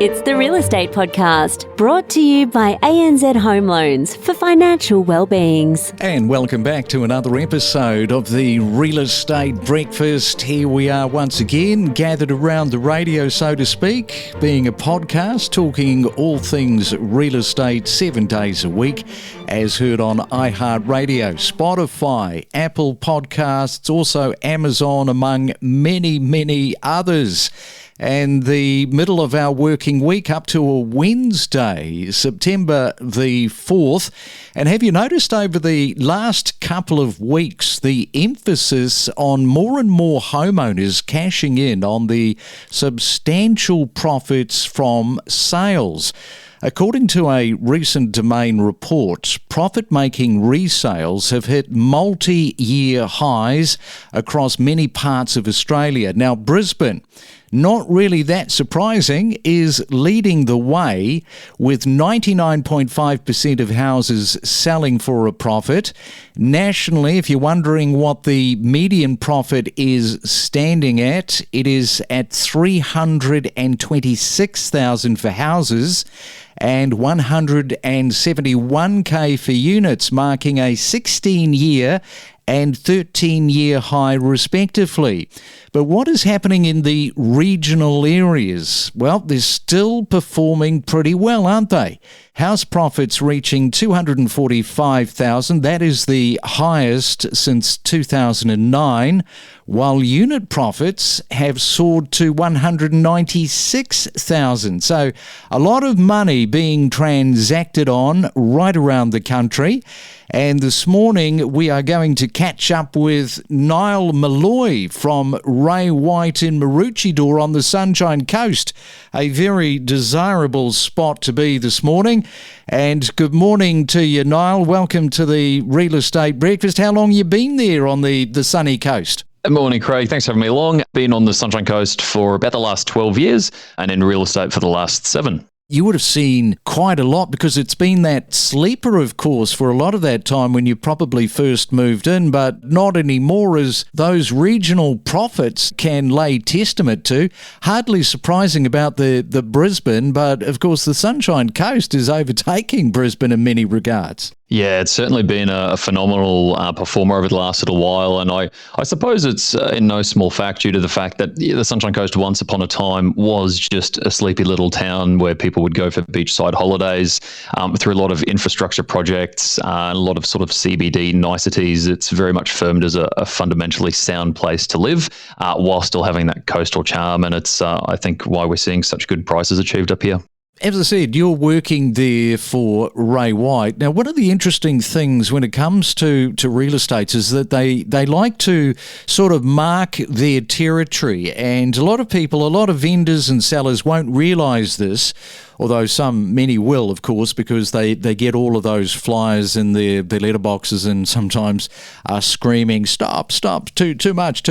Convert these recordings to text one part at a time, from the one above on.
It's the Real Estate Podcast, brought to you by ANZ Home Loans for financial well-beings. And welcome back to another episode of the Real Estate Breakfast. Here we are once again, gathered around the radio, so to speak, being a podcast, talking all things real estate 7 days a week, as heard on iHeartRadio, Spotify, Apple Podcasts, also Amazon, among many, many others. And the middle of our working week up to a Wednesday, September the 4th. And have you noticed over the last couple of weeks the emphasis on more and more homeowners cashing in on the substantial profits from sales? According to a recent Domain report, profit-making resales have hit multi-year highs across many parts of Australia. Now, Brisbane, not really that surprising, is leading the way with 99.5% of houses selling for a profit. Nationally, if you're wondering what the median profit is standing at, it is at $326,000 for houses and $171K for units, marking a 16-year and 13-year high respectively. But what is happening in the regional areas? Well, they're still performing pretty well, aren't they? House profits reaching $245,000, that is the highest since 2009, while unit profits have soared to $196,000. So a lot of money being transacted on right around the country. And this morning we are going to catch up with Niall Molloy from Ray White in Maroochydore on the Sunshine Coast. A very desirable spot to be this morning. And good morning to you, Niall. Welcome to the Real Estate Breakfast. How long you been there on the sunny coast? Good morning, Craig. Thanks for having me along. Been on the Sunshine Coast for about the last 12 years and in real estate for the last 7. You would have seen quite a lot because it's been that sleeper, of course, for a lot of that time when you probably first moved in, but not anymore, as those regional profits can lay testament to. Hardly surprising about the Brisbane, but of course the Sunshine Coast is overtaking Brisbane in many regards. Yeah, it's certainly been a phenomenal performer over the last little while. And I suppose it's in no small fact due to the fact that the Sunshine Coast once upon a time was just a sleepy little town where people would go for beachside holidays through a lot of infrastructure projects, and a lot of sort of CBD niceties. It's very much firmed as a fundamentally sound place to live while still having that coastal charm. And it's, I think, why we're seeing such good prices achieved up here. As I said, you're working there for Ray White. Now, one of the interesting things when it comes to real estate is that they like to sort of mark their territory. And a lot of people, a lot of vendors and sellers won't realise this, although many will, of course, because they get all of those flyers in their letterboxes and sometimes are screaming, stop, too much.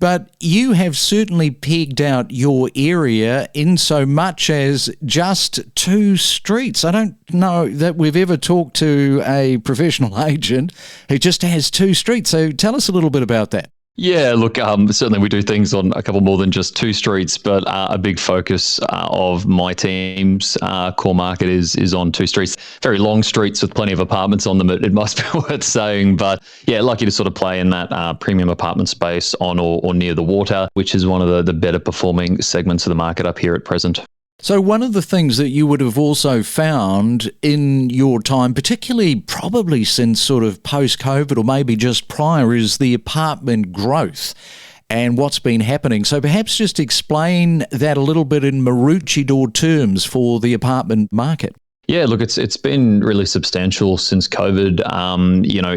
But you have certainly pegged out your area in so much as just 2 streets. I don't know that we've ever talked to a professional agent who just has 2 streets. So tell us a little bit about that. Yeah, look, certainly we do things on a couple more than just 2 streets, but a big focus of my team's core market is on 2 streets. Very long streets with plenty of apartments on them, it must be worth saying. But yeah, lucky to sort of play in that premium apartment space on or near the water, which is one of the better performing segments of the market up here at present. So one of the things that you would have also found in your time, particularly probably since sort of post-COVID or maybe just prior, is the apartment growth and what's been happening. So perhaps just explain that a little bit in Maroochydore terms for the apartment market. Yeah, look, it's been really substantial since COVID.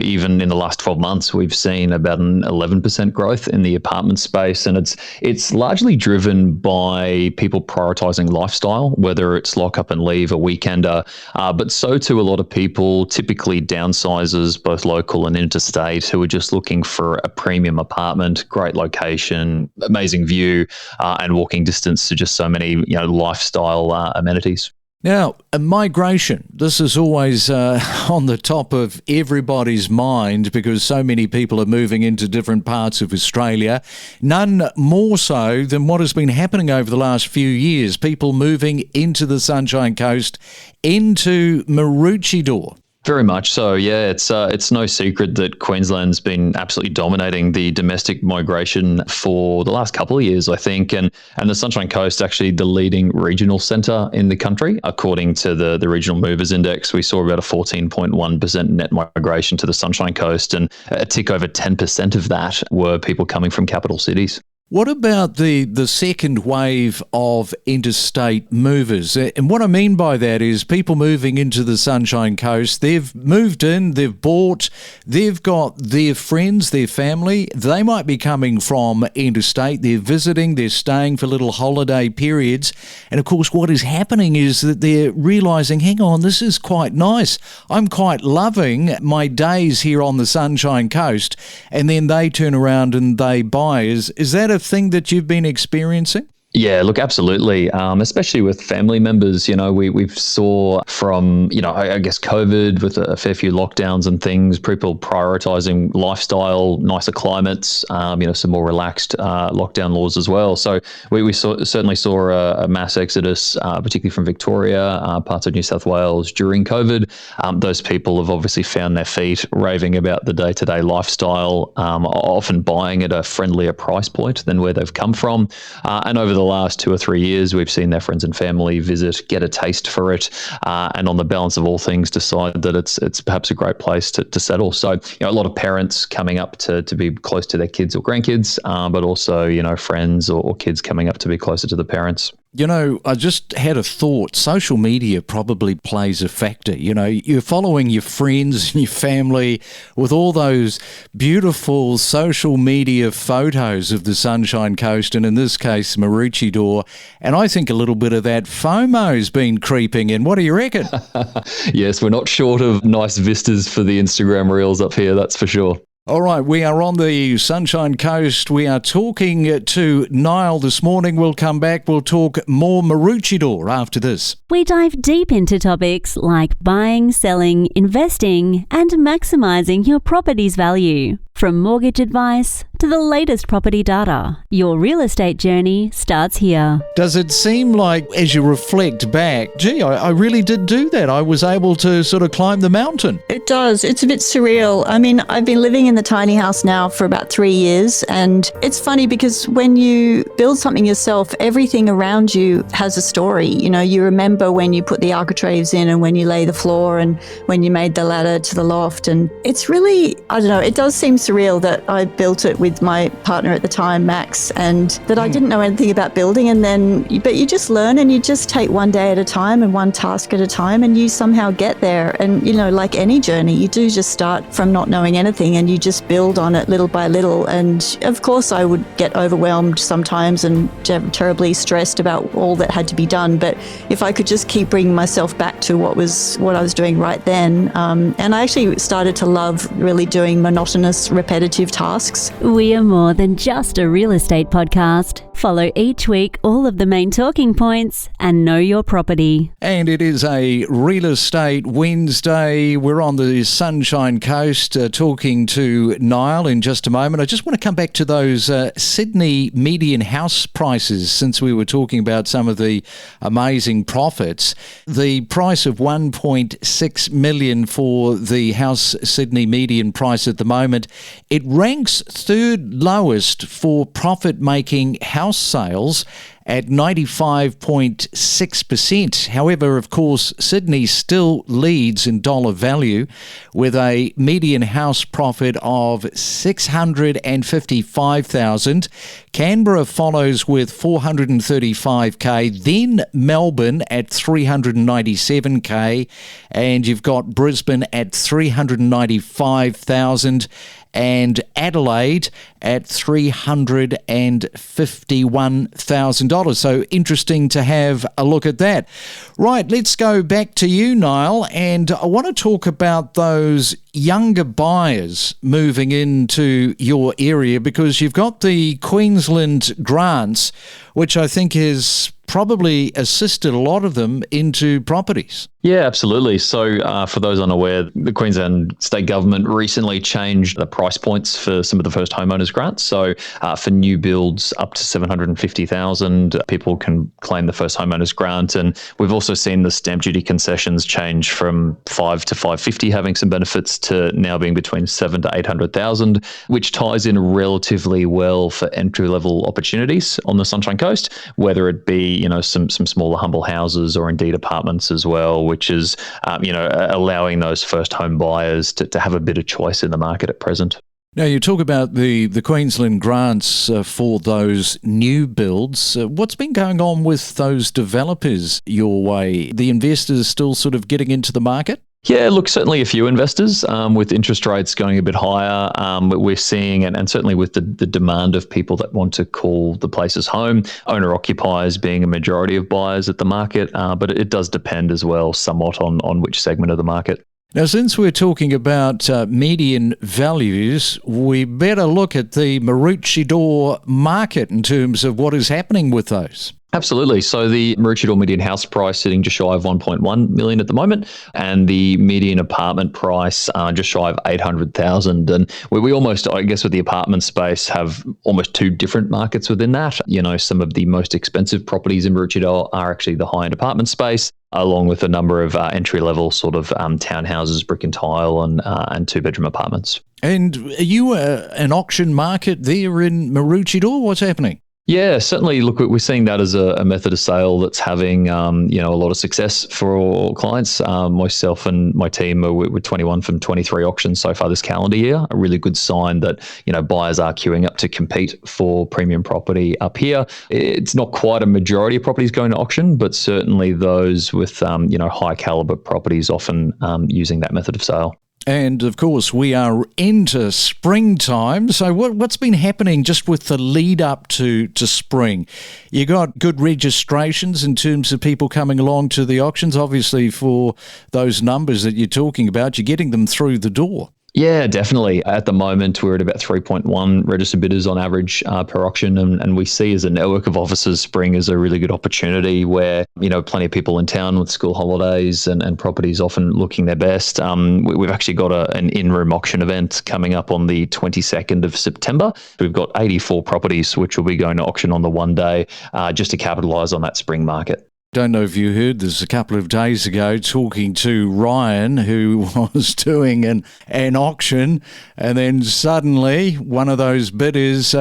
Even in the last 12 months, we've seen about an 11% growth in the apartment space, and it's largely driven by people prioritizing lifestyle, whether it's lock up and leave, a weekender, but so too a lot of people, typically downsizers, both local and interstate, who are just looking for a premium apartment, great location, amazing view, and walking distance to just so many lifestyle amenities. Now, migration, this is always on the top of everybody's mind because so many people are moving into different parts of Australia. None more so than what has been happening over the last few years, people moving into the Sunshine Coast, into Maroochydore. Very much so, yeah. It's no secret that Queensland's been absolutely dominating the domestic migration for the last couple of years, I think, and the Sunshine Coast actually the leading regional centre in the country. According to the Regional Movers Index, we saw about a 14.1% net migration to the Sunshine Coast, and a tick over 10% of that were people coming from capital cities. What about the second wave of interstate movers? And what I mean by that is people moving into the Sunshine Coast, they've moved in, they've bought, they've got their friends, their family. They might be coming from interstate, they're visiting, they're staying for little holiday periods. And of course, what is happening is that they're realising, hang on, this is quite nice. I'm quite loving my days here on the Sunshine Coast. And then they turn around and they buy. Is that a thing that you've been experiencing? Yeah, look, absolutely. Especially with family members, we've saw from, I guess COVID with a fair few lockdowns and things, people prioritising lifestyle, nicer climates, some more relaxed lockdown laws as well. So we certainly saw a mass exodus, particularly from Victoria, parts of New South Wales during COVID. Those people have obviously found their feet raving about the day-to-day lifestyle, often buying at a friendlier price point than where they've come from. And over the last 2 or 3 years, we've seen their friends and family visit, get a taste for it, and on the balance of all things, decide that it's perhaps a great place to settle. So, a lot of parents coming up to be close to their kids or grandkids, but also, friends or kids coming up to be closer to the parents. I just had a thought. Social media probably plays a factor. You're following your friends and your family with all those beautiful social media photos of the Sunshine Coast, and in this case, Maroochydore. And I think a little bit of that FOMO's been creeping in. What do you reckon? Yes, we're not short of nice vistas for the Instagram reels up here, that's for sure. All right, we are on the Sunshine Coast. We are talking to Niall this morning. We'll come back. We'll talk more Maroochydore after this. We dive deep into topics like buying, selling, investing, and maximising your property's value. From mortgage advice to the latest property data, your real estate journey starts here. Does it seem like, as you reflect back, I really did do that? I was able to sort of climb the mountain. It does. It's a bit surreal. I mean, I've been living in the tiny house now for about 3 years, and it's funny because when you build something yourself, everything around you has a story. You remember when you put the architraves in and when you lay the floor and when you made the ladder to the loft, and it's really, I don't know, it does seem surreal that I built it with my partner at the time, Max, and that I didn't know anything about building. But you just learn and you just take one day at a time and one task at a time, and you somehow get there. And, like any journey, you do just start from not knowing anything and you just build on it little by little. And of course I would get overwhelmed sometimes and terribly stressed about all that had to be done. But if I could just keep bringing myself back to what I was doing right then. And I actually started to love really doing monotonous, repetitive tasks. We are more than just a real estate podcast. Follow each week all of the main talking points and know your property. And it is a Real Estate Wednesday. We're on the Sunshine Coast talking to Niall in just a moment. I just want to come back to those Sydney median house prices since we were talking about some of the amazing profits. The price of $1.6 million for the house Sydney median price at the moment, it ranks third lowest for profit-making house sales at 95.6%. However, of course, Sydney still leads in dollar value with a median house profit of $655,000. Canberra follows with $435K, then Melbourne at $397K, and you've got Brisbane at $395,000. and Adelaide at $351,000. So interesting to have a look at that. Right, let's go back to you, Niall, and I want to talk about those younger buyers moving into your area because you've got the Queensland grants, which I think is probably assisted a lot of them into properties. Yeah, absolutely. So for those unaware, the Queensland state government recently changed the price points for some of the first homeowners grants. So for new builds up to 750,000, people can claim the first homeowners grant. And we've also seen the stamp duty concessions change from 5 to 550, having some benefits, to now being between 7 to 800,000, which ties in relatively well for entry-level opportunities on the Sunshine Coast, whether it be, some smaller humble houses or indeed apartments as well, which is, allowing those first home buyers to have a bit of choice in the market at present. Now, you talk about the Queensland grants for those new builds. What's been going on with those developers your way? The investors still sort of getting into the market? Yeah, look, certainly a few investors with interest rates going a bit higher. We're seeing, and certainly with the demand of people that want to call the places home, owner-occupiers being a majority of buyers at the market, but it does depend as well somewhat on which segment of the market. Now, since we're talking about median values, we better look at the Maroochydore market in terms of what is happening with those. Absolutely. So the Maroochydore median house price sitting just shy of 1.1 million at the moment, and the median apartment price just shy of 800,000. And we almost, I guess, with the apartment space, have almost two different markets within that. Some of the most expensive properties in Maroochydore are actually the high-end apartment space, along with a number of entry-level sort of townhouses, brick and tile, and two-bedroom apartments. And are you an auction market there in Maroochydore? What's happening? Yeah, certainly. Look, we're seeing that as a method of sale that's having, a lot of success for all clients. Myself and my team we're 21 from 23 auctions so far this calendar year. A really good sign that, buyers are queuing up to compete for premium property up here. It's not quite a majority of properties going to auction, but certainly those with, high caliber properties often using that method of sale. And, of course, we are into springtime. So what's been happening just with the lead up to spring? You got good registrations in terms of people coming along to the auctions. Obviously, for those numbers that you're talking about, you're getting them through the door. Yeah, definitely. At the moment, we're at about 3.1 registered bidders on average per auction, and we see as a network of offices spring as a really good opportunity where, plenty of people in town with school holidays and properties often looking their best. We've actually got an in-room auction event coming up on the 22nd of September. We've got 84 properties which will be going to auction on the one day just to capitalise on that spring market. Don't know if you heard this a couple of days ago, talking to Ryan, who was doing an auction, and then suddenly one of those bidders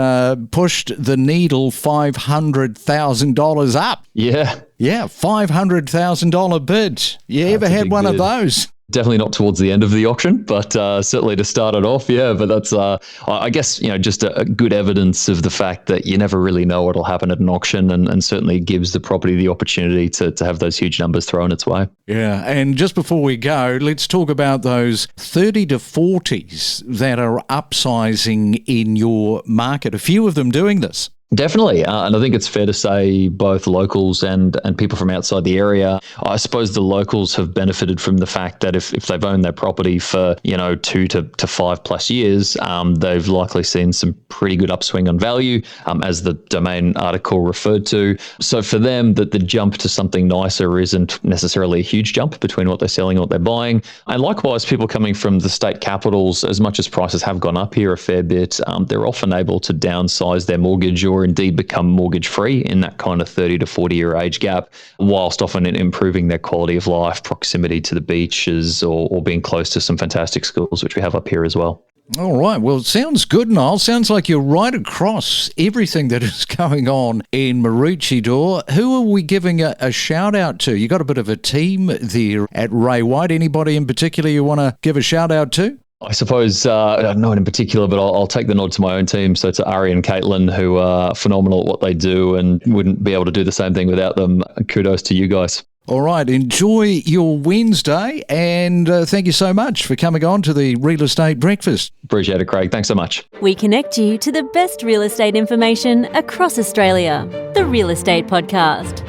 pushed the needle $500,000 up. Yeah, $500,000 bid. You ever had one of those? Definitely not towards the end of the auction, but certainly to start it off, yeah. But that's, I guess, just a good evidence of the fact that you never really know what will happen at an auction, and certainly gives the property the opportunity to have those huge numbers thrown its way. Yeah, and just before we go, let's talk about those 30 to 40s that are upsizing in your market. A few of them doing this. Definitely. And I think it's fair to say both locals and people from outside the area. I suppose the locals have benefited from the fact that if they've owned their property for, 2 to 5 plus years, they've likely seen some pretty good upswing on value, as the Domain article referred to. So for them, that the jump to something nicer isn't necessarily a huge jump between what they're selling and what they're buying. And likewise, people coming from the state capitals, as much as prices have gone up here a fair bit, they're often able to downsize their mortgage or indeed become mortgage free in that kind of 30 to 40 year age gap, whilst often improving their quality of life, proximity to the beaches, or being close to some fantastic schools, which we have up here as well. All right. Well, it sounds good, Niall. Sounds like you're right across everything that is going on in Maroochydore. Who are we giving a shout out to? You got a bit of a team there at Ray White. Anybody in particular you want to give a shout out to? I suppose, not in particular, but I'll take the nod to my own team. So to Ari and Caitlin, who are phenomenal at what they do and wouldn't be able to do the same thing without them. Kudos to you guys. All right. Enjoy your Wednesday, and thank you so much for coming on to the Real Estate Breakfast. Appreciate it, Craig. Thanks so much. We connect you to the best real estate information across Australia. The Real Estate Podcast.